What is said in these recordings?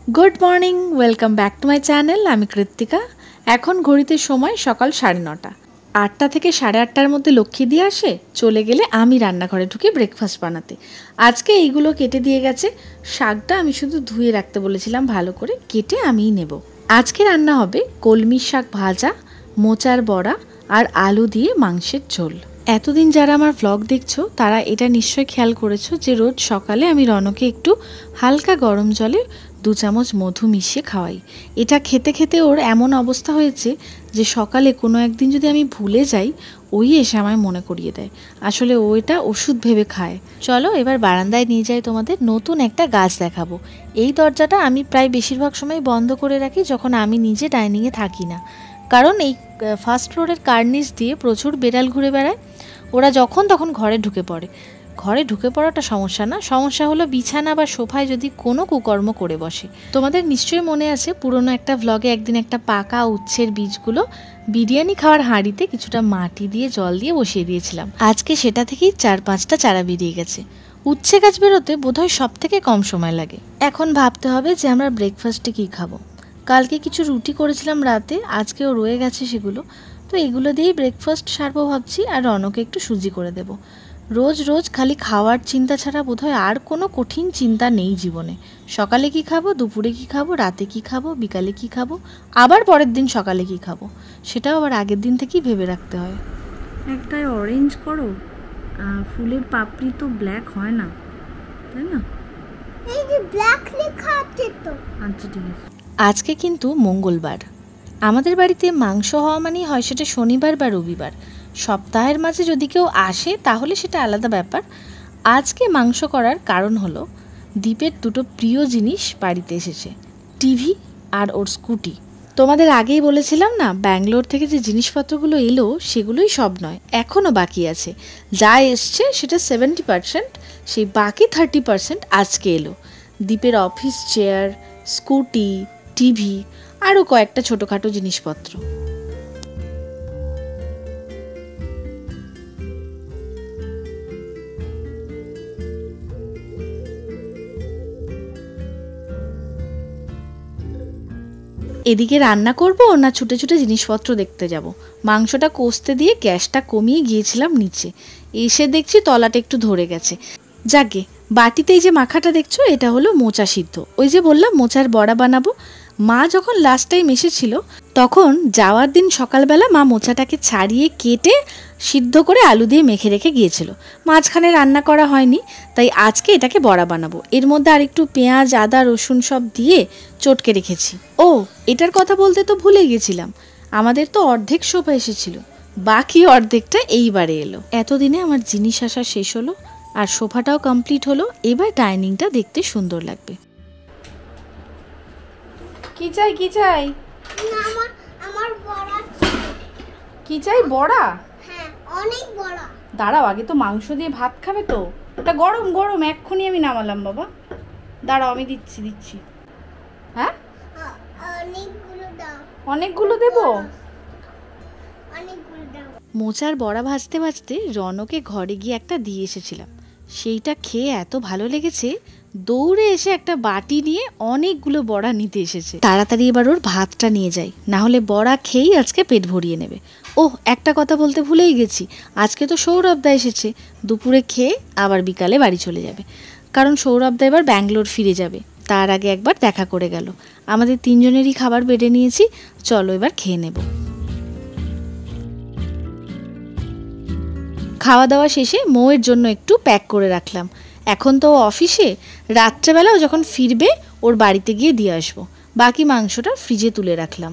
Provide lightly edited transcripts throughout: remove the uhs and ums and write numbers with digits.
Good morning welcome back to my channel. आमी कृत्तिका। एखन घड़ीते समय सकाल 9:30। 8टा থেকে 8:30টার মধ্যে লক্ষ্মী দিয়ে আসে, চলে গেলে আমি রান্নাঘরে ঢুকে ব্রেকফাস্ট বানাতে। আজকে এইগুলো কেটে দিয়ে গেছে। শাকটা আমি শুধু ধুয়ে রাখতে বলেছিলাম, ভালো করে কেটে আমিই নেব। আজকে রান্না হবে কলমির শাক ভাজা, মোচার বড়া আর আলু দিয়ে মাংসের ঝোল। এতদিন যারা আমার ব্লগ দেখছো তারা এটা নিশ্চয়ই খেয়াল করেছো যে রোজ সকালে আমি রনকে একটু হালকা গরম জলে 2 চামচ মধু মিশিয়ে খাওয়াই। এটা খেতে খেতে ওর এমন অবস্থা হয়েছে যে সকালে কোনো একদিন যদি আমি ভুলে যাই, ওই এসে আমায় মনে করিয়ে দেয়। আসলে ও এটা ওষুধ ভেবে খায়। চলো এবার বারান্দায় নিয়ে যাই, তোমাদের নতুন একটা গাছ দেখাবো। এই দরজাটা আমি প্রায় বেশিরভাগ সময় বন্ধ করে রাখি যখন আমি নিজে ডাইনিংয়ে থাকি না, কারণ এই ফার্স্ট ফ্লোরের কার্নিস দিয়ে প্রচুর বেড়াল ঘুরে বেড়ায়। ওরা যখন তখন ঘরে ঢুকে পড়ে। ঘরে ঢুকে পড়াটা সমস্যা না, সমস্যা হলো বিছানা বা সোফায় যদি কোনো কুকর্ম করে বসে। তোমাদের নিশ্চয়ই মনে আছে পুরনো একটা ভ্লগে একদিন একটা পাকা উচ্ছের বীজগুলো বিরিয়ানি খাওয়ার হাঁড়িতে কিছুটা মাটি দিয়ে জল দিয়ে বসিয়ে দিয়েছিলাম। আজকে সেটা থেকেই 4-5টা চারা বেরিয়ে গেছে। উচ্ছে গাছ বেরোতে বোধহয় সব থেকে কম সময় লাগে। এখন ভাবতে হবে যে আমরা ব্রেকফাস্টে কী খাবো। কালকে কিছু রুটি করেছিলাম রাতে, আজকেও রয়ে গেছে সেগুলো, তো এগুলো দিয়েই ব্রেকফাস্ট সারবো ভাবছি। আর রনকে একটু সুজি করে দেবো। রোজ রোজ খালি খাওয়ার চিন্তা ছাড়া বোধহয় আর কোনো কঠিন চিন্তা নেই জীবনে। সকালে কি খাবো, দুপুরে কি খাবো, রাতে কি খাবো, বিকালে কি খাবো, আবার পরের দিন সকালে কি খাবো, সেটাও আবার আগের দিন থেকেই ভেবে রাখতে হয়। একটাই অরেঞ্জ করো, ফুলের পাপড়ি তো ব্ল্যাক হয় না, তাই না? এই যে ব্ল্যাক লেখা আছে তো। আচ্ছা ঠিক আছে। আজকে কিন্তু মঙ্গলবার। আমাদের বাড়িতে মাংস হওয়া মানেই হয় সেটা শনিবার বা রবিবার। সপ্তাহের মাঝে যদি কেউ আসে তাহলে সেটা আলাদা ব্যাপার। আজকে মাংস করার কারণ হলো দীপের দুটো প্রিয় জিনিস বাড়িতে এসেছে, টিভি আর ওর স্কুটি। তোমাদের আগেই বলেছিলাম না, ব্যাঙ্গালোর থেকে যে জিনিসপত্রগুলো এলো সেগুলোই সব নয়, এখনও বাকি আছে। যা এসছে সেটা 70%, সেই বাকি 30% আজকে এলো। দীপের অফিস চেয়ার, স্কুটি, টিভি আরও কয়েকটা ছোটোখাটো জিনিসপত্র। এদিকে রান্না করব না ছুটে ছুটে জিনিসপত্র দেখতে যাব। মাংসটা কষতে দিয়ে গ্যাসটা কমিয়ে গিয়েছিলাম নিচে, এসে দেখছি তলাটা একটু ধরে গেছে। যাকে বাটিতে এই যে মাখাটা দেখছো এটা হলো মোচা সিদ্ধ। ওই যে বললাম মোচার বড়া বানাবো। মা যখন লাস্ট টাইম এসেছিল তখন যাওয়ার দিন সকালবেলা মা মোচাটাকে ছাড়িয়ে কেটে সিদ্ধ করে আলু দিয়ে মেখে রেখে গিয়েছিল। মাঝখানে রান্না করা হয়নি, তাই আজকে এটাকে বড়া বানাবো। এর মধ্যে আর একটু পেঁয়াজ, আদা, রসুন সব দিয়ে চটকে রেখেছি। ও এটার কথা বলতে তো ভুলে গেছিলাম, আমাদের তো অর্ধেক সোফা এসেছিল, বাকি অর্ধেকটা এইবারে এলো। এতদিনে আমার জিনিস আসা শেষ হলো আর সোফাটাও কমপ্লিট হলো। এবার ডাইনিংটা দেখতে সুন্দর লাগবে। কি চাই কি চাই? না আমার বড়া। কি চাই? বড়া? হ্যাঁ অনেক বড়া। দাঁড়াও, আগে তো মাংস দিয়ে ভাত খাবে তো, ওটা গরম গরম এক্ষুনি আমি নামালাম বাবা। দাঁড়াও আমি দিচ্ছি। হ্যাঁ অনেকগুলো দাও। অনেকগুলো দেবো? অনেকগুলো দাও। মোচার বড়া ভাজতে ভাজতে রনকে ঘরে গিয়ে একটা দিয়ে এসেছিলাম। সেইটা খেয়ে এত ভালো লেগেছে, দৌড়ে এসে একটা বাটি নিয়ে অনেকগুলো বড়া নিতে এসেছে। তাড়াতাড়ি এবার ওর ভাতটা নিয়ে যাই, না হলে বড়া খেয়েই আজকে পেট ভরিয়ে নেবে। ওহ একটা কথা বলতে ভুলেই গেছি, আজকে তো সৌরভদা এসেছে। দুপুরে খেয়ে আবার বিকালে বাড়ি চলে যাবে, কারণ সৌরভদা এবার ব্যাঙ্গালোর ফিরে যাবে। তার আগে একবার দেখা করে গেল। আমাদের 3 জনেরই খাবার বেড়ে নিয়েছি, চলো এবার খেয়ে নেব। খাওয়া দাওয়া শেষে মৌয়ের জন্য একটু প্যাক করে রাখলাম। এখন তো অফিসে, রাত্রেবেলাও যখন ফিরবে ওর বাড়িতে গিয়ে দিয়ে আসবো। বাকি মাংসটা ফ্রিজে তুলে রাখলাম।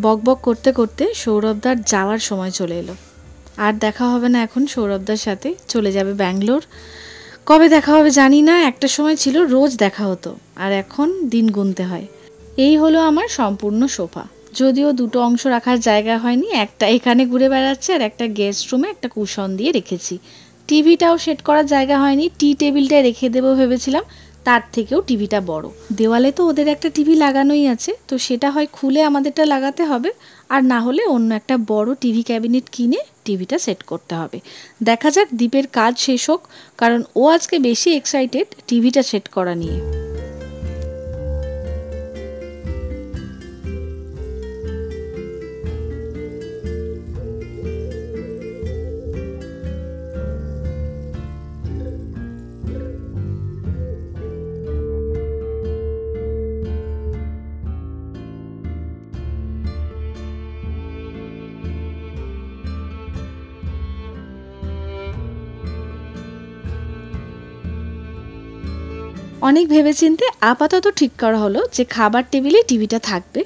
বকবক করতে করতে সৌরভদার যাওয়ার সময় চলে এলো। আর দেখা হবে না এখন সৌরভদার সাথে, চলে যাবে ব্যাঙ্গালোর। কবে দেখা হবে জানি না, একটা সময় ছিল রোজ দেখা হতো, আর এখন দিন গুনতে হয়। এই হলো আমার সম্পূর্ণ সোফা। যদিও দুটো অংশ রাখার জায়গা হয়নি, একটা এখানে ঘুরে বেড়াচ্ছে আর একটা গেস্ট রুমে একটা কুশন দিয়ে রেখেছি। টিভিটাও সেট করার জায়গা হয়নি, টি টেবিলটায় রেখে দেবো ভেবেছিলাম, তার থেকেও টিভিটা বড়। দেওয়ালে তো ওদের একটা টিভি লাগানোই আছে, তো সেটা হয় খুলে আমাদেরটা লাগাতে হবে, আর না হলে অন্য একটা বড় টিভি ক্যাবিনেট কিনে টিভিটা সেট করতে হবে। দেখা যাক দীপের কাজ শেষ হোক, কারণ ও আজকে বেশি এক্সাইটেড টিভিটা সেট করা নিয়ে। অনেক ভেবেচিন্তে আপাতত ঠিক করা হলো যে খাবার টেবিলে টিভিটা থাকবে,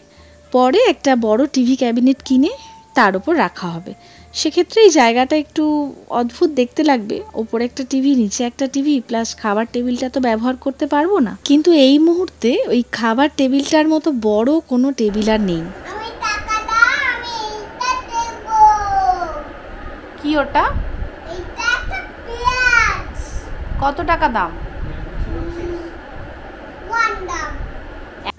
পরে একটা বড় টিভি ক্যাবিনেট কিনে তার উপর রাখা হবে। সেক্ষেত্রে এই জায়গাটা একটু অদ্ভুত দেখতে লাগবে, ওপরে একটা টিভি নিচে একটা টিভি প্লাস খাবার টেবিলটা তো ব্যবহার করতে পারবো না। কিন্তু এই মুহূর্তে ওই খাবার টেবিলটার মতো বড় কোনো টেবিল আর নেই। আমি টাকা দাও, আমি এইটা দেব। কি ওটা? এইটা একটা পেঁয়াজ। কত টাকা দাম? 1 দাম।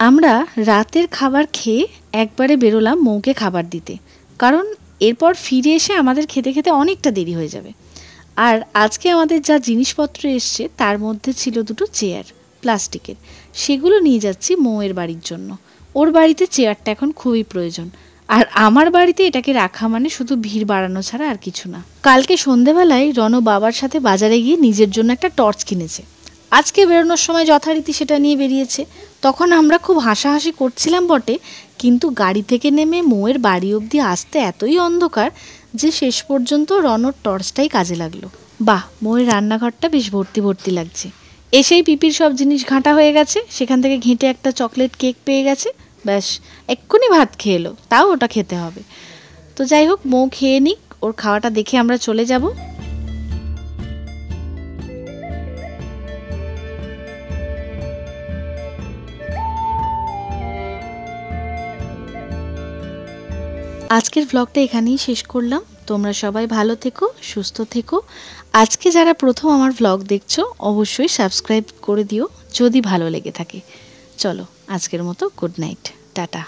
আমরা রাতের খাবার খেয়ে একবারে বেরোলাম মৌকে খাবার দিতে, কারণ এরপর ফিরে এসে আমাদের খেতে খেতে অনেকটা দেরি হয়ে যাবে। আর আজকে আমাদের যা জিনিসপত্র এসছে তার মধ্যে ছিল 2টো চেয়ার প্লাস্টিকের, সেগুলো নিয়ে যাচ্ছি মৌয়ের বাড়ির জন্য। ওর বাড়িতে চেয়ারটা এখন খুবই প্রয়োজন, আর আমার বাড়িতে এটাকে রাখা মানে শুধু ভিড় বাড়ানো ছাড়া আর কিছু না। কালকে সন্ধেবেলায় রণ বাবার সাথে বাজারে গিয়ে নিজের জন্য একটা টর্চ কিনেছে, আজকে বেরোনোর সময় যথারীতি সেটা নিয়ে বেরিয়েছে। তখন আমরা খুব হাসাহাসি করছিলাম বটে, কিন্তু গাড়ি থেকে নেমে মৌয়ের বাড়ি অবধি আসতে এতই অন্ধকার যে শেষ পর্যন্ত রণর টর্চটাই কাজে লাগলো। বাহ, মৌয়ের রান্নাঘরটা বেশ ভর্তি ভর্তি লাগছে। এসেই পিপির সব জিনিস ঘাঁটা হয়ে গেছে, সেখান থেকে ঘেঁটে একটা চকলেট কেক পেয়ে গেছে, ব্যাস এক্ষুনি ভাত খেয়ে এলো, তাও ওটা খেতে হবে। তো যাই হোক, মৌ খেয়ে নিক, ওর খাওয়াটা দেখে আমরা চলে যাব। আজকের ব্লগটা এখানেই শেষ করলাম। তোমরা সবাই ভালো থেকো, সুস্থ থেকো। আজকে যারা প্রথম আমার ব্লগ দেখছো অবশ্যই সাবস্ক্রাইব করে দিও যদি ভালো লেগে থাকে। চলো আজকের মতো গুড নাইট, টাটা।